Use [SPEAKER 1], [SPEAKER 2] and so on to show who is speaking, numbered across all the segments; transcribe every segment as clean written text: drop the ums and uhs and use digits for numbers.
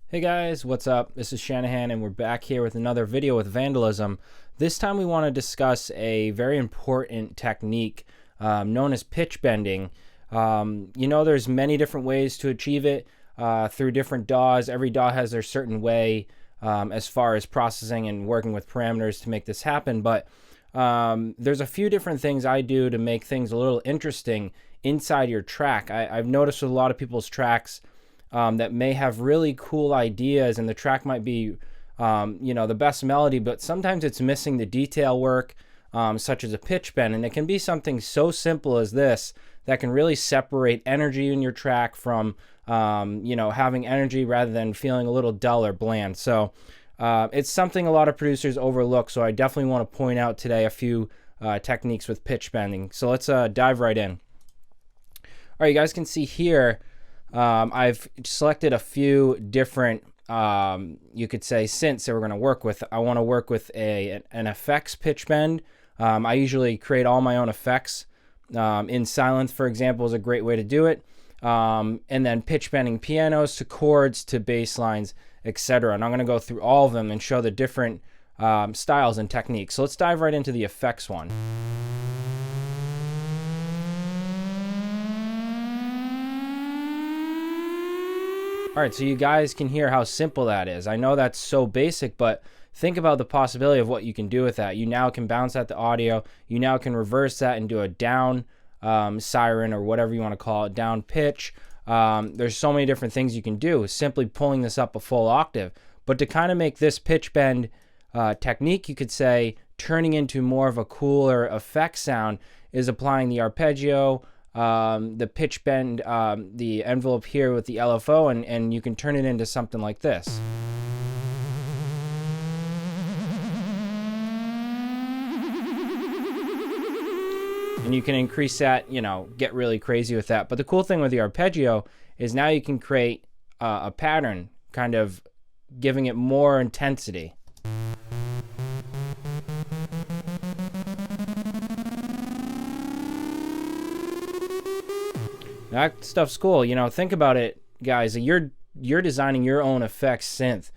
[SPEAKER 1] Hey guys, what's up? This is Shanahan and we're back here with another video with Vandalism. This time we want to discuss a very important technique known as pitch bending. There's many different ways to achieve it through different DAWs. Every DAW has their certain way as far as processing and working with parameters to make this happen, but there's a few different things I do to make things a little interesting inside your track. I've noticed with a lot of people's tracks that may have really cool ideas, and the track might be, the best melody, but sometimes it's missing the detail work, such as a pitch bend. And it can be something so simple as this that can really separate energy in your track from, having energy rather than feeling a little dull or bland. So it's something a lot of producers overlook. So I definitely want to point out today a few techniques with pitch bending. So let's dive right in. All right, you guys can see here, I've selected a few different, you could say, synths that we're going to work with. I want to work with an effects pitch bend. I usually create all my own effects. In Silence, for example, is a great way to do it. And then pitch bending pianos to chords to bass lines, etc. And I'm going to go through all of them and show the different styles and techniques. So let's dive right into the effects one. All right, so you guys can hear how simple that is. I know that's so basic, but think about the possibility of what you can do with that. You now can bounce out the audio. You now can reverse that and do a down siren or whatever you want to call it, down pitch. There's so many different things you can do, simply pulling this up a full octave. But to kind of make this pitch bend technique, you could say, turning into more of a cooler effect sound is applying the arpeggio, the pitch bend, the envelope here with the LFO, and you can turn it into something like this. And you can increase that, get really crazy with that. But the cool thing with the arpeggio is now you can create a pattern, kind of giving it more intensity. That stuff's cool. Think about it, guys. You're designing your own effects synth.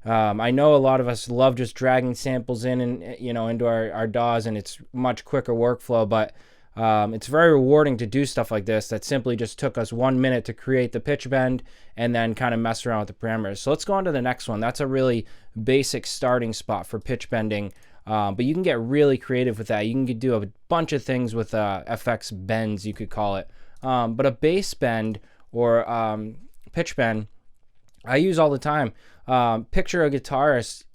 [SPEAKER 1] I know a lot of us love just dragging samples in and into our DAWs, and it's much quicker workflow. But it's very rewarding to do stuff like this. That simply just took us 1 minute to create the pitch bend and then kind of mess around with the parameters. So let's go on to the next one. That's a really basic starting spot for pitch bending. But you can get really creative with that. You can do a bunch of things with FX bends, you could call it. But a bass bend or pitch bend, I use all the time. Picture a guitarist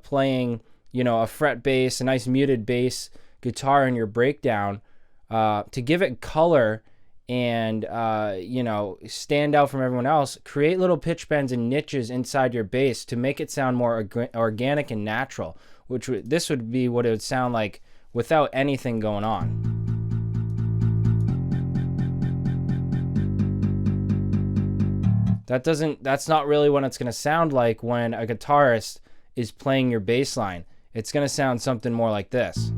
[SPEAKER 1] playing, a fret bass, a nice muted bass guitar in your breakdown. To give it color and, stand out from everyone else, create little pitch bends and niches inside your bass to make it sound more organic and natural, this would be what it would sound like without anything going on. That's not really what it's going to sound like when a guitarist is playing your bass line. It's going to sound something more like this.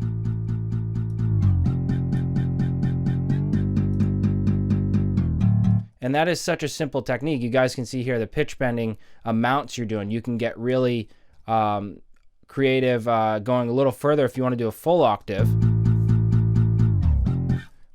[SPEAKER 1] And that is such a simple technique. You guys can see here the pitch bending amounts you're doing. You can get really creative, going a little further if you want to do a full octave.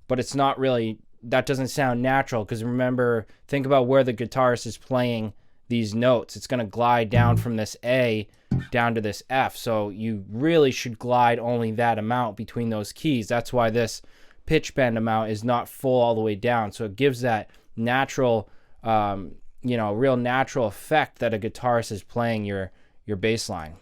[SPEAKER 1] But it's not really, that doesn't sound natural, because remember, think about where the guitarist is playing these notes. It's going to glide down from this A down to this F. So you really should glide only that amount between those keys. That's why this pitch bend amount is not full all the way down. So it gives that natural, real natural effect that a guitarist is playing your bass line.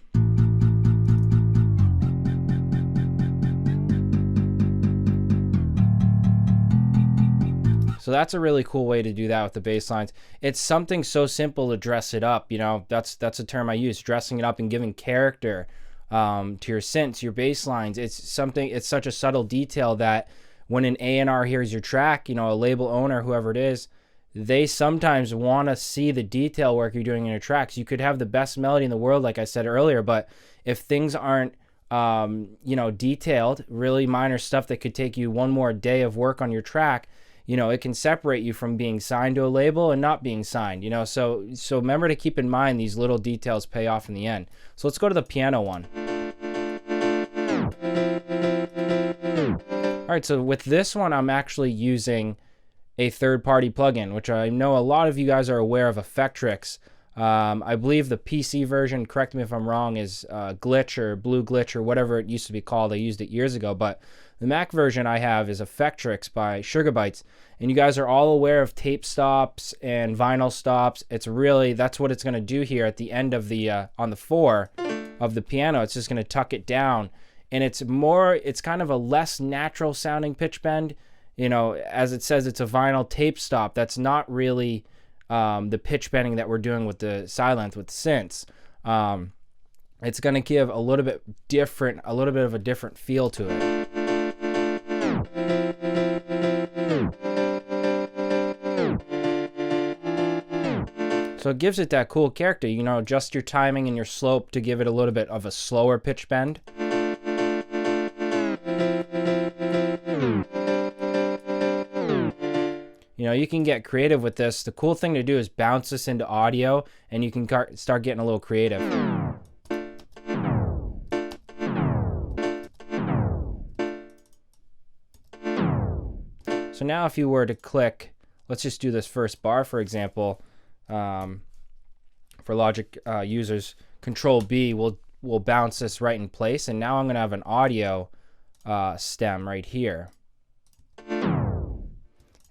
[SPEAKER 1] So that's a really cool way to do that with the bass lines. It's something so simple to dress it up. That's a term I use, dressing it up and giving character to your synths, your bass lines. It's such a subtle detail that when an A&R hears your track, a label owner, whoever it is, they sometimes want to see the detail work you're doing in your tracks. You could have the best melody in the world, like I said earlier, but if things aren't, detailed, really minor stuff that could take you one more day of work on your track, you know, it can separate you from being signed to a label and not being signed, you know. So remember to keep in mind these little details pay off in the end. So let's go to the piano one. All right, so with this one, I'm actually using a third-party plugin, which I know a lot of you guys are aware of, Effectrix. I believe the PC version, correct me if I'm wrong, is Glitch or Blue Glitch or whatever it used to be called. I used it years ago, but the Mac version I have is Effectrix by Sugarbytes. And you guys are all aware of tape stops and vinyl stops. It's really, that's what it's going to do here at the end of the, on the 4 of the piano. It's just going to tuck it down. And it's kind of a less natural sounding pitch bend. You know, as it says, it's a vinyl tape stop. That's not really the pitch bending that we're doing with the Sylenth, with synths. It's going to give a little bit of a different feel to it. So it gives it that cool character, you know, adjust your timing and your slope to give it a little bit of a slower pitch bend. You know, you can get creative with this. The cool thing to do is bounce this into audio, and you can start getting a little creative. So now if you were to click, let's just do this first bar, for example. For Logic users, Control B will bounce this right in place, and now I'm going to have an audio stem right here.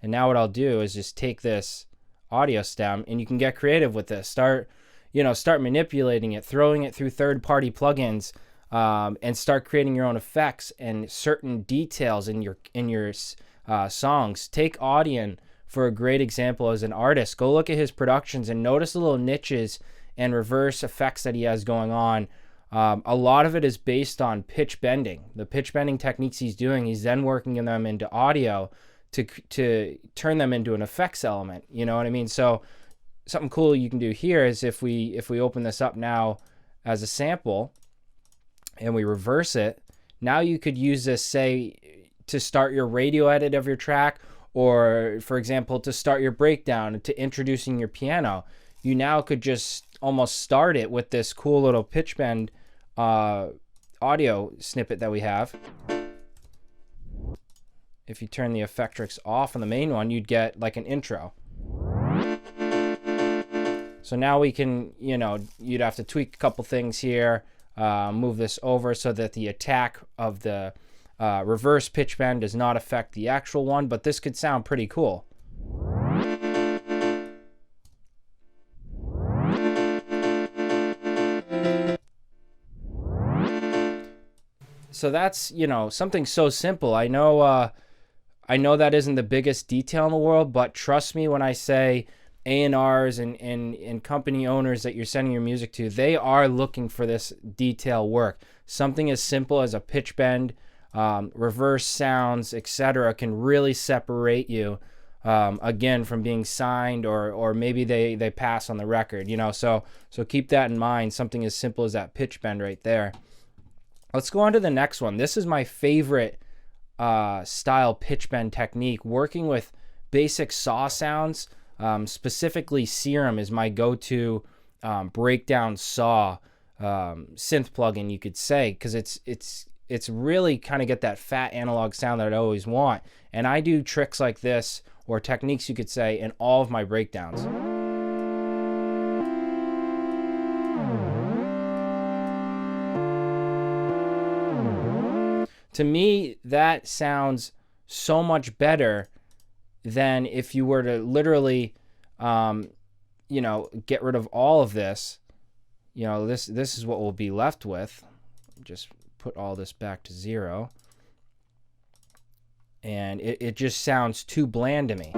[SPEAKER 1] And now what I'll do is just take this audio stem, and you can get creative with this. Start manipulating it, throwing it through third-party plugins, and start creating your own effects and certain details in your songs. Take Audien for a great example as an artist. Go look at his productions and notice the little niches and reverse effects that he has going on. A lot of it is based on pitch bending. The pitch bending techniques he's doing, he's then working them into audio to turn them into an effects element. You know what I mean? So something cool you can do here is if we open this up now as a sample and we reverse it, now you could use this, say, to start your radio edit of your track, or for example, to start your breakdown, to introducing your piano. You now could just almost start it with this cool little pitch bend audio snippet that we have. If you turn the Effectrix off on the main one, you'd get like an intro. So now we can, you know, you'd have to tweak a couple things here, move this over so that the attack of the reverse pitch bend does not affect the actual one, but this could sound pretty cool. So that's, you know, something so simple. I know that isn't the biggest detail in the world, but trust me when I say A&Rs and company owners that you're sending your music to, they are looking for this detail work. Something as simple as a pitch bend, reverse sounds, etc., can really separate you again from being signed, or maybe they pass on the record, you know. So keep that in mind. Something as simple as that pitch bend right there. Let's go on to the next one. This is my favorite style pitch bend technique, working with basic saw sounds. Specifically, Serum is my go-to breakdown saw synth plugin, you could say, because it's really kind of get that fat analog sound that I always want. And I do tricks like this, or techniques you could say, in all of my breakdowns. To me, that sounds so much better than if you were to literally, you know, get rid of all of this. You know, this is what we'll be left with. Just put all this back to 0. And it just sounds too bland to me.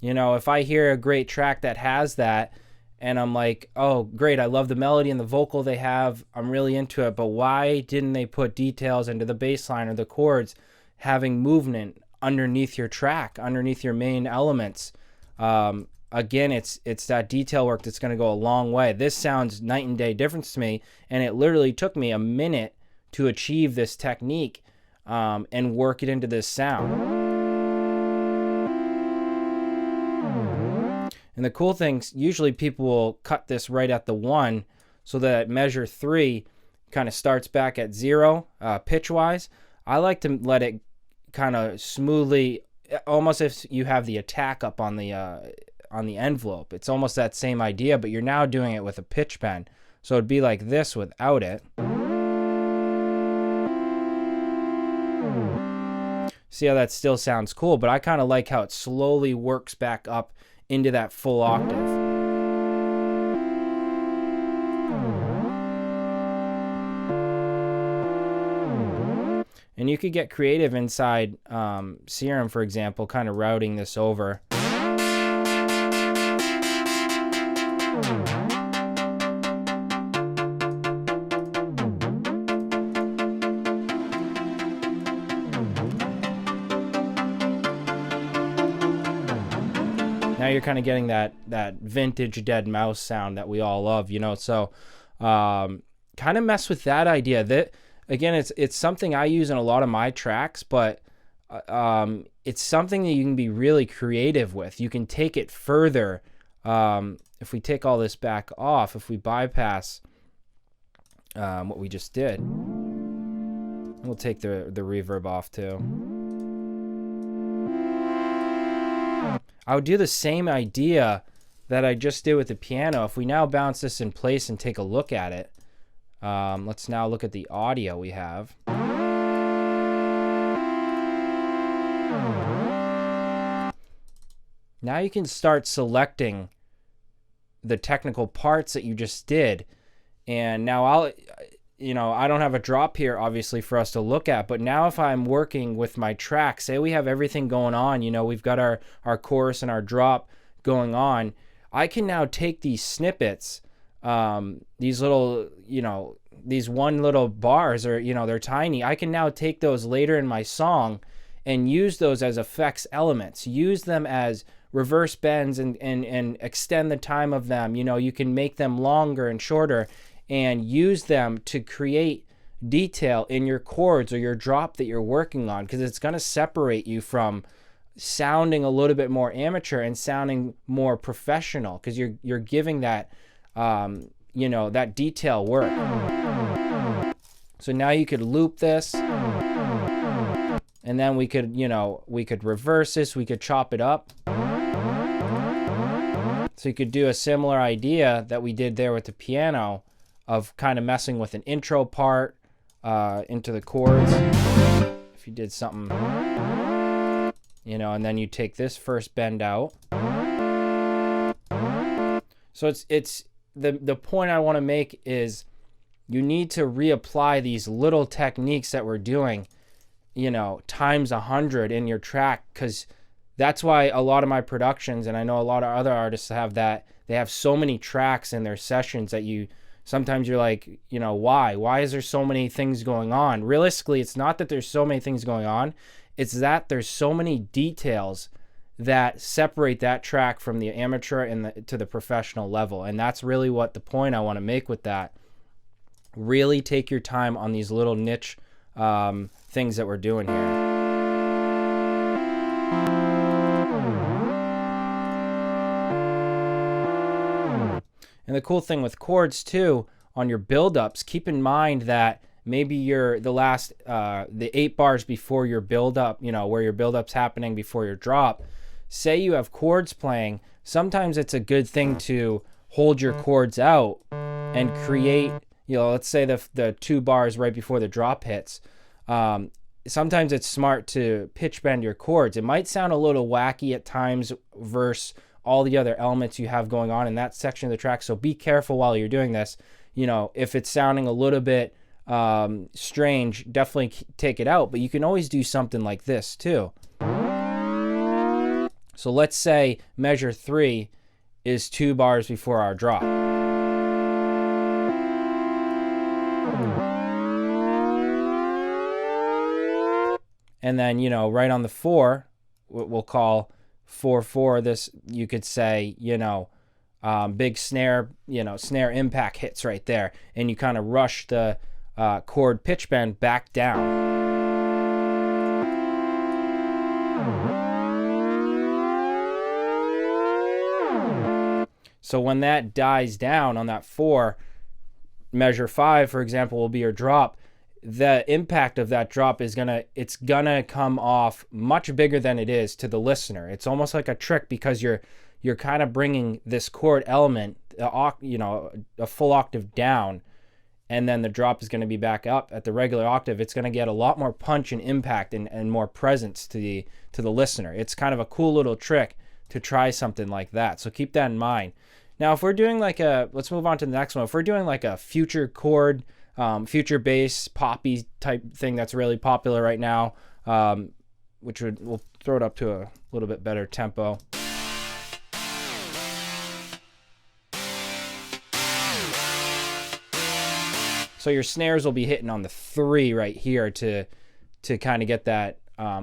[SPEAKER 1] You know, if I hear a great track that has that, and I'm like, oh, great, I love the melody and the vocal they have, I'm really into it, but why didn't they put details into the bass line or the chords, having movement underneath your track, underneath your main elements? Again, it's that detail work that's going to go a long way. This sounds night and day difference to me, and it literally took me a minute to achieve this technique. and work it into this sound. And the cool thing, usually people will cut this right at the 1 so that measure 3 kind of starts back at 0 pitch-wise. I like to let it kind of smoothly, almost if you have the attack up on the envelope. It's almost that same idea, but you're now doing it with a pitch bend. So it'd be like this without it. See how that still sounds cool, but I kind of like how it slowly works back up into that full octave. And you could get creative inside Serum, for example, kind of routing this over. Now you're kind of getting that vintage Dead Mouse sound that we all love, you know. So kind of mess with that idea. That again, it's something I use in a lot of my tracks, but it's something that you can be really creative with. You can take it further. If we take all this back off, if we bypass what we just did, we'll take the reverb off too. I would do the same idea that I just did with the piano. If we now bounce this in place and take a look at it, let's now look at the audio we have. Now you can start selecting the technical parts that you just did. And now I don't have a drop here, obviously, for us to look at, but now if I'm working with my track, say we have everything going on, you know, we've got our chorus and our drop going on, I can now take these snippets, these little, you know, these one little bars, or, you know, they're tiny. I can now take those later in my song and use those as effects elements, use them as reverse bends and extend the time of them. You know, you can make them longer and shorter and use them to create detail in your chords or your drop that you're working on, because it's going to separate you from sounding a little bit more amateur and sounding more professional, because you're giving that you know, that detail work. So now you could loop this, and then we could, you know, we could reverse this, we could chop it up. So you could do a similar idea that we did there with the piano, of kind of messing with an intro part into the chords. If you did something, you know, and then you take this first bend out. So it's the point I want to make is you need to reapply these little techniques that we're doing, you know, times 100 in your track, because that's why a lot of my productions, and I know a lot of other artists have that, they have so many tracks in their sessions that sometimes you're like, you know, why is there so many things going on? Realistically, it's not that there's so many things going on, it's that there's so many details that separate that track from the amateur and to the professional level. And that's really what the point I want to make with that. Really take your time on these little niche things that we're doing here. And the cool thing with chords too, on your build-ups, keep in mind that maybe the 8 bars before your build-up, you know, where your build-up's happening before your drop, say you have chords playing, sometimes it's a good thing to hold your chords out and create, you know, let's say the 2 bars right before the drop hits. Sometimes it's smart to pitch bend your chords. It might sound a little wacky at times versus all the other elements you have going on in that section of the track. So be careful while you're doing this. You know, if it's sounding a little bit strange, definitely take it out. But you can always do something like this too. So let's say measure 3 is 2 bars before our drop. And then, you know, right on the 4, what we'll call 4/4, this, you could say, you know, big snare, you know, snare impact hits right there, and you kind of rush the chord pitch bend back down. So when that dies down on that 4, measure 5, for example, will be your drop. The impact of that drop is it's gonna come off much bigger than it is to the listener. It's almost like a trick because you're kind of bringing this chord element, a full octave down, and then the drop is going to be back up at the regular octave. It's going to get a lot more punch and impact and more presence to the listener. It's kind of a cool little trick to try something like that. So keep that in mind. Now, if we're doing let's move on to the next one. If we're doing like a future chord, future bass, poppy type thing that's really popular right now, we'll throw it up to a little bit better tempo. So your snares will be hitting on the 3 right here to kind of get that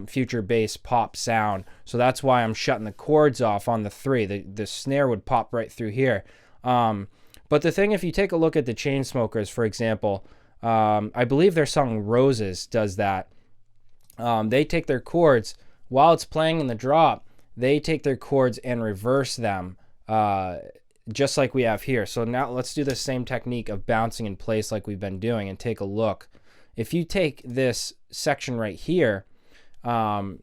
[SPEAKER 1] future bass pop sound. So that's why I'm shutting the chords off on the 3. The snare would pop right through here. But the thing, if you take a look at the Chainsmokers, for example, I believe their song Roses does that. They take their chords, while it's playing in the drop, they take their chords and reverse them, just like we have here. So now let's do the same technique of bouncing in place like we've been doing and take a look. If you take this section right here and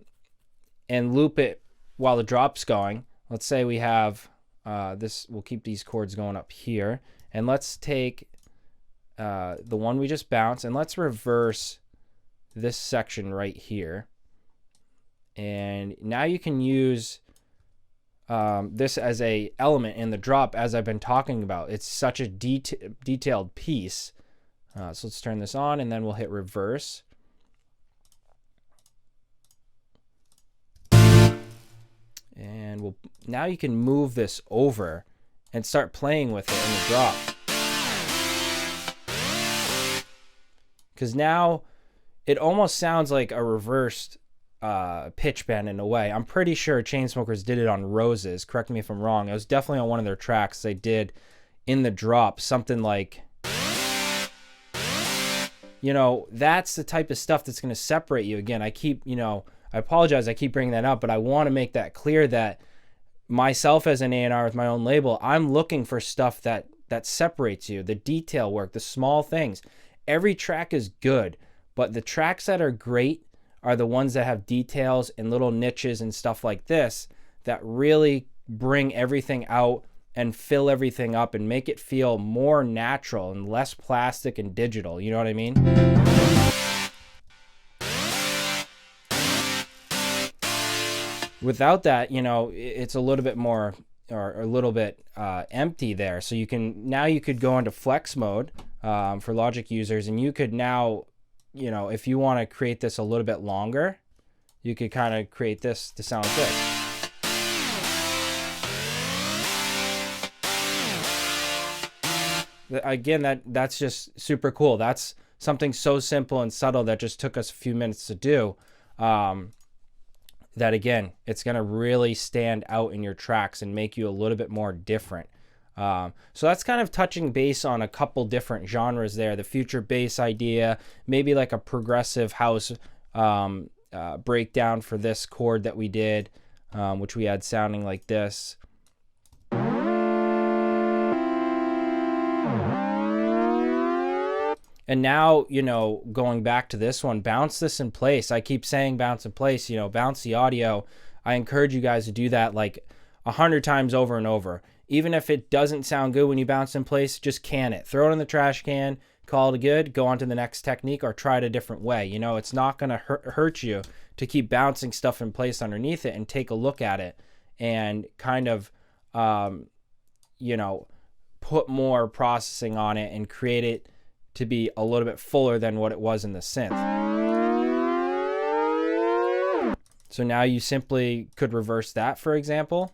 [SPEAKER 1] loop it while the drop's going, let's say we have we'll keep these chords going up here, and let's take the one we just bounced and let's reverse this section right here. And now you can use this as a element in the drop, as I've been talking about. It's such a detailed piece. So let's turn this on, and then we'll hit reverse. And now you can move this over and start playing with it in the drop. Because now it almost sounds like a reversed pitch bend in a way. I'm pretty sure Chainsmokers did it on Roses. Correct me if I'm wrong. It was definitely on one of their tracks. They did in the drop something like, that's the type of stuff that's going to separate you. Again, I apologize, I keep bringing that up, but I want to make that clear that myself as an A&R with my own label, I'm looking for stuff that separates you, the detail work, the small things. Every track is good, but the tracks that are great are the ones that have details and little niches and stuff like this that really bring everything out and fill everything up and make it feel more natural and less plastic and digital. You know what I mean? Without that, it's a little bit more or a little bit empty there. So you could go into flex mode for Logic users, and you could now, if you want to create this a little bit longer, you could kind of create this to sound like this. Again, that's just super cool. That's something so simple and subtle that just took us a few minutes to do. That again, it's going to really stand out in your tracks and make you a little bit more different. So that's kind of touching base on a couple different genres there. The future bass idea, maybe like a progressive house breakdown for this chord that we did, which we had sounding like this. And now, going back to this one, bounce this in place. I keep saying bounce in place, bounce the audio. I encourage you guys to do that like 100 times over and over. Even if it doesn't sound good when you bounce in place, just can it. Throw it in the trash can, call it good, go on to the next technique, or try it a different way. It's not going to hurt you to keep bouncing stuff in place underneath it and take a look at it and kind of, put more processing on it and create it to be a little bit fuller than what it was in the synth. So now you simply could reverse that, for example,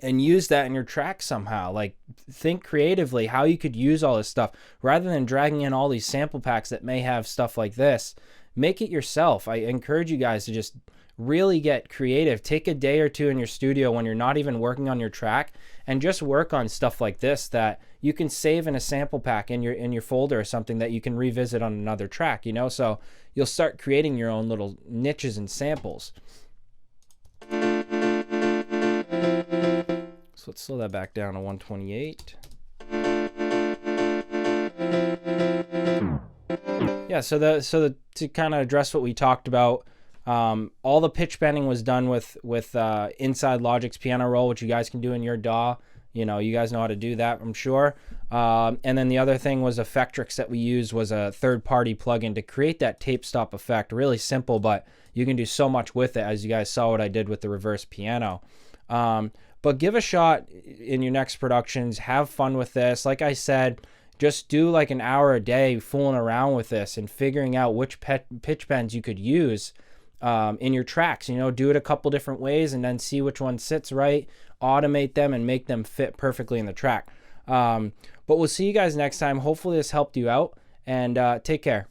[SPEAKER 1] and use that in your track somehow. Like, think creatively how you could use all this stuff rather than dragging in all these sample packs that may have stuff like this. Make it yourself. I encourage you guys to just really get creative. Take a day or two in your studio when you're not even working on your track and just work on stuff like this that you can save in a sample pack in your folder or something that you can revisit on another track, so you'll start creating your own little niches and samples. So let's slow that back down to 128. Yeah, to kind of address what we talked about, all the pitch bending was done with inside Logic's piano roll, which you guys can do in your DAW. You know, you guys know how to do that, I'm sure. And then the other thing was Effectrix that we used was a third-party plugin to create that tape stop effect. Really simple, but you can do so much with it, as you guys saw what I did with the reverse piano. But give a shot in your next productions. Have fun with this. Like I said, just do like an hour a day fooling around with this and figuring out which pitch bends you could use in your tracks. You know, do it a couple different ways and then see which one sits right, automate them, and make them fit perfectly in the track. But we'll see you guys next time. Hopefully this helped you out, and take care.